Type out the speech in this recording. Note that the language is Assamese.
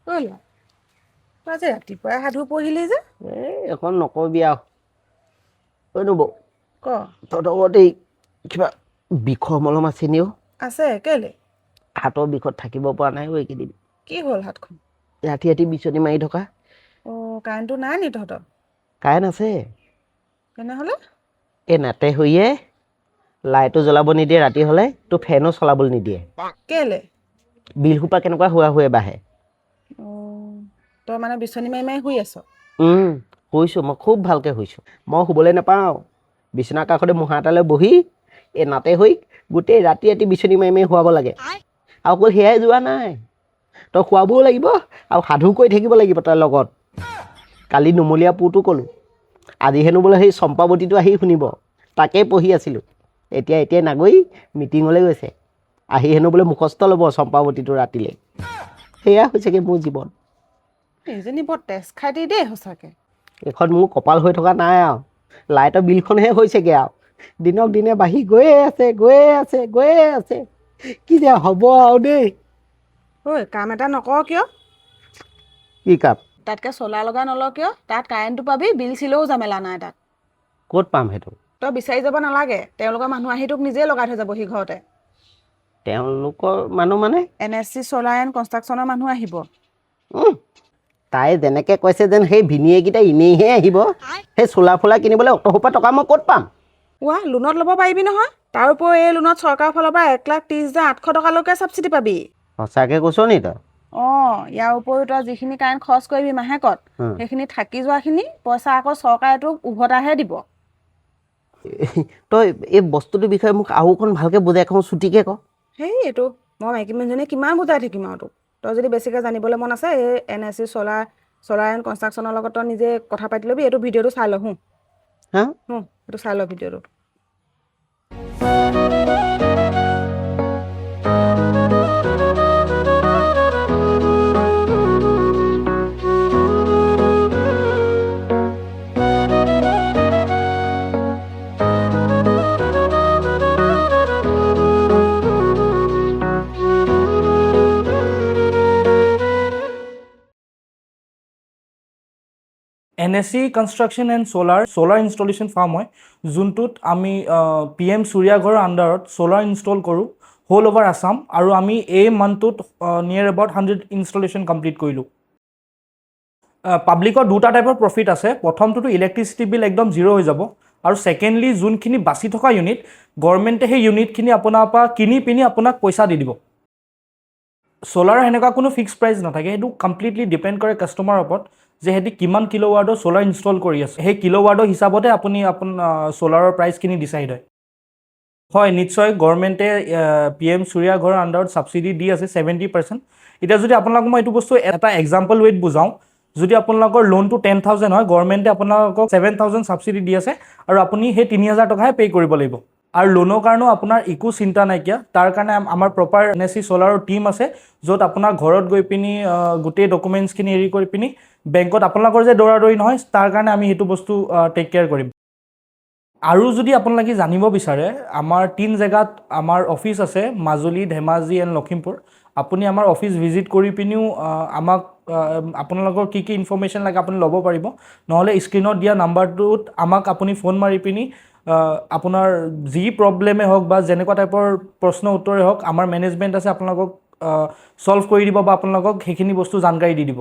ক'লা তই যে ৰাতিপুৱাই সাধু পঢ়িলি যে এখন নকবি আৰু ঐ নবৌ ক তহঁতৰ ঘৰত এই কিবা বিষৰ মলম আছে নি অ'? আছে কেলে হাতৰ বিষত থাকিব পৰা নাই ঐ এইকেইদিন কি হ'ল হাতখন ৰাতি ৰাতি বিচনী মাৰি থকা কাৰেণ্টটো নাই নি তহঁতৰ কাৰেণ্ট আছে তেনেহ'লে এই নাতে হৈয়ে লাইটো জ্বলাব নিদিয়ে ৰাতি হ'লে তো ফেনো চলাবলৈ নিদিয়ে কেলে বিল সোপা কেনেকুৱা হোৱে বাঢ়ে তই মানে বিচনী মাৰি মাৰি শুই আছ শুইছোঁ মই খুব ভালকৈ শুইছোঁ মই শুবলৈ নাপাওঁ বিচনাৰ কাষতে মুঢ়া এটালৈ বহি এই নাতে হৈ গোটেই ৰাতি ৰাতি বিচনী মাৰি মাৰি শুৱাব লাগে আৰু অকল সেয়াই যোৱা নাই তই শুৱাবও লাগিব আৰু সাধু কৰি থাকিব লাগিব তাৰ লগত কালি নুমলীয়া পুৰটো ক'লোঁ আজি হেনো বোলে সেই চম্পাৱতীটো আহি শুনিব তাকেই পঢ়ি আছিলোঁ এতিয়াই নাগৈ মিটিঙলৈ গৈছে আহি হেনো বোলে মুখস্থ ল'ব চম্পাৱতীটো ৰাতিলৈ সেয়া হৈছেগৈ মোৰ জীৱন এইজনী বৰ তেজ খাই দেই সঁচাকৈ এইখন মোৰ কপাল হৈ থকা নাই আৰু লাইটৰ বিলখনহে হৈছেগৈ আৰু দিনক দিনে বাঢ়ি গৈয়ে আছে কি যে হ'ব আৰু দেই ঐ কাম এটা নকৰ কিয় কি কাম তাতকৈ চ'লাৰ লগাই নল কিয় তাত কাৰেণ্টটো পাবি বিল চিলেও জামেলা নাই তাত ক'ত পাম সেইটো তই বিচাৰি যাব নালাগে তেওঁলোকৰ মানুহ আহি তোক নিজে লগাই থৈ যাবহি ঘৰতে তেওঁলোকৰ মানুহ মানে NSC চ'লাৰ এণ্ড কনষ্ট্ৰাকশ্যনৰ মানুহ আহিব তাই যেনেকৈ কৈছে যেন সেই ভিনিয়েকেইটা এনেইহে আহিব সেই চোলা ফোলা কিনিবলৈ অত সোপা টকা মই ক'ত পাম লোনত ল'ব পাৰিবি নহয় তাৰ উপৰি এই লোনত চৰকাৰৰ ফালৰ পৰা 1,30,800 টকালৈকে ছাবচিডি পাবি সঁচাকৈ কৈছ নি তই ইয়াৰ উপৰিও তই যিখিনি কাৰেণ্ট খৰচ কৰিবি মাহেকত সেইখিনি থাকি যোৱাখিনি পইচা আকৌ চৰকাৰে তোক উভতাহে দিব তই এই বস্তুটোৰ বিষয়ে মোক আৰু অকণ ভালকৈ বুজাই কওঁ চুটিকৈ ক এইটো মই মাইকী মানুহজনীয়ে কিমান বুজাই থাকিম আৰু তোক তই যদি বেছিকৈ জানিবলৈ মন আছে এই NSC চ'লাৰ এণ্ড কনষ্ট্ৰাকশ্যনৰ লগত তই নিজে কথা পাতি ল'বি এইটো ভিডিঅ'টো চাই ল হা এইটো চাই ল ভিডিঅ'টো NSC construction and solar installation farm হয় যোনটোত আমি PM সূৰ্যাঘৰৰ আণ্ডাৰত চ'লাৰ ইনষ্টল কৰোঁ হোল অভাৰ আছাম আৰু আমি এই মান্থটোত নিয়েৰ এবাউট 100 ইনষ্টলেশ্যন কমপ্লিট কৰিলোঁ পাব্লিকৰ দুটা টাইপৰ প্ৰফিট আছে প্ৰথমটোতো ইলেক্ট্ৰিচিটি বিল একদম জিৰ' হৈ যাব আৰু ছেকেণ্ডলি যোনখিনি বাচি থকা ইউনিট গভৰ্ণমেণ্টে সেই ইউনিটখিনি আপোনাৰ পৰা কিনি পিনি আপোনাক পইচা দি দিব চ'লাৰ সেনেকুৱা কোনো ফিক্স প্ৰাইচ নাথাকে সেইটো কমপ্লিটলি ডিপেণ্ড কৰে কাষ্টমাৰৰ ওপৰত যে সিহঁতি কিমান কিলোৱাৰ্ডৰ চ'লাৰ ইনষ্টল কৰি আছে সেই কিলোৱাৰ্ডৰ হিচাপতে আপুনি চ'লাৰৰ প্ৰাইচখিনি ডিচাইড হয় নিশ্চয় গভৰ্ণমেণ্টে PM সূৰ্যাঘৰৰ আণ্ডাৰত ছাবচিডি দি আছে 70% এতিয়া যদি আপোনালোকক মই এইটো বস্তু এটা এক্সাম্পল ৱেত বুজাওঁ যদি আপোনালোকৰ লোনটো 10,000 হয় গভৰ্ণমেণ্টে আপোনালোকক 7,000 ছাবচিডি দি আছে আৰু আপুনি সেই 3,000 টকাহে পে' কৰিব লাগিব আৰু লোনৰ কাৰণেও আপোনাৰ একো চিন্তা নাইকিয়া তাৰ কাৰণে আমাৰ প্ৰপাৰ NSC চ'লাৰৰ টীম আছে য'ত আপোনাৰ ঘৰত গৈ পিনি গোটেই ডকুমেণ্টছখিনি হেৰি কৰি পিনি বেংকত আপোনালোকৰ যে দৌৰাদৌৰি নহয় তাৰ কাৰণে আমি সেইটো বস্তু টেক কেয়াৰ কৰিম আৰু যদি আপোনালোকে জানিব বিচাৰে আমাৰ 3 জেগাত আমাৰ অফিচ আছে মাজুলী ধেমাজি এণ্ড লখিমপুৰ আপুনি আমাৰ অফিচ ভিজিট কৰি পিনিও আমাক আপোনালোকৰ কি কি ইনফৰমেশ্যন লাগে আপুনি ল'ব পাৰিব নহ'লে স্ক্ৰীনত দিয়া নাম্বাৰটোত আমাক আপুনি ফোন মাৰি পিনি আপোনাৰ যি প্ৰব্লেমে হওক বা যেনেকুৱা টাইপৰ প্ৰশ্ন উত্তৰে হওক আমাৰ মেনেজমেণ্ট আছে আপোনালোকক ছল্ভ কৰি দিব বা আপোনালোকক সেইখিনি বস্তু জানকাৰী দি দিব